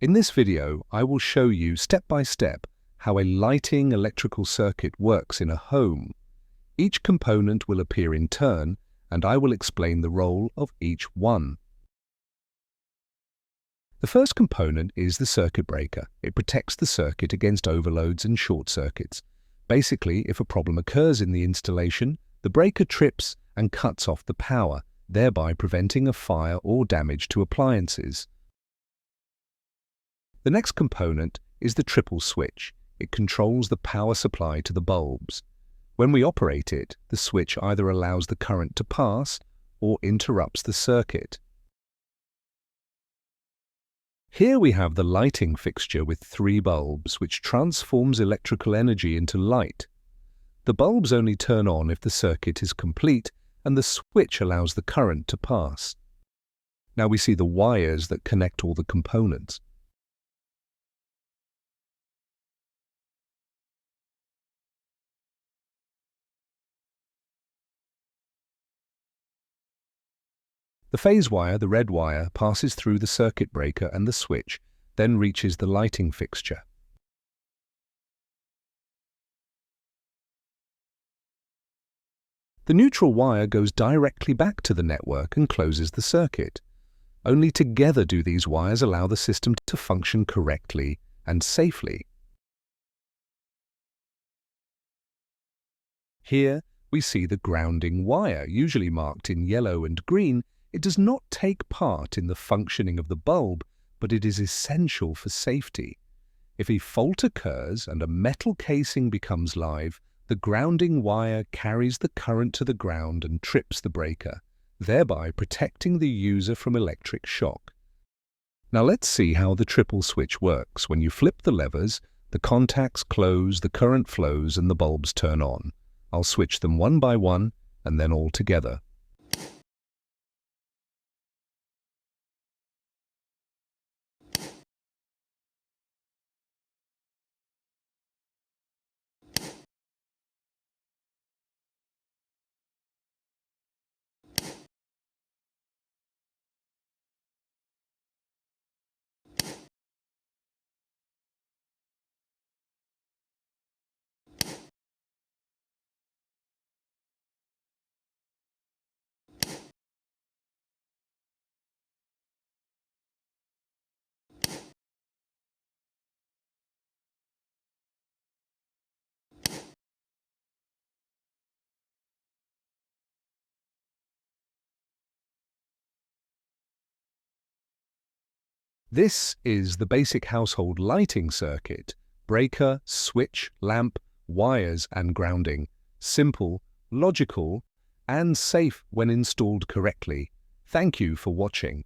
In this video, I will show you step by step how a lighting electrical circuit works in a home. Each component will appear in turn, and I will explain the role of each one. The first component is the circuit breaker. It protects the circuit against overloads and short circuits. Basically, if a problem occurs in the installation, the breaker trips and cuts off the power, thereby preventing a fire or damage to appliances. The next component is the triple switch. It controls the power supply to the bulbs. When we operate it, the switch either allows the current to pass or interrupts the circuit. Here we have the lighting fixture with 3 bulbs, which transforms electrical energy into light. The bulbs only turn on if the circuit is complete and the switch allows the current to pass. Now we see the wires that connect all the components. The phase wire, the red wire, passes through the circuit breaker and the switch, then reaches the lighting fixture. The neutral wire goes directly back to the network and closes the circuit. Only together do these wires allow the system to function correctly and safely. Here we see the grounding wire, usually marked in yellow and green. It does not take part in the functioning of the bulb, but it is essential for safety. If a fault occurs and a metal casing becomes live, the grounding wire carries the current to the ground and trips the breaker, thereby protecting the user from electric shock. Now let's see how the triple switch works. When you flip the levers, the contacts close, the current flows, and the bulbs turn on. I'll switch them one by one and then all together. This is the basic household lighting circuit: breaker, switch, lamp, wires and grounding. Simple, logical, and safe when installed correctly. Thank you for watching.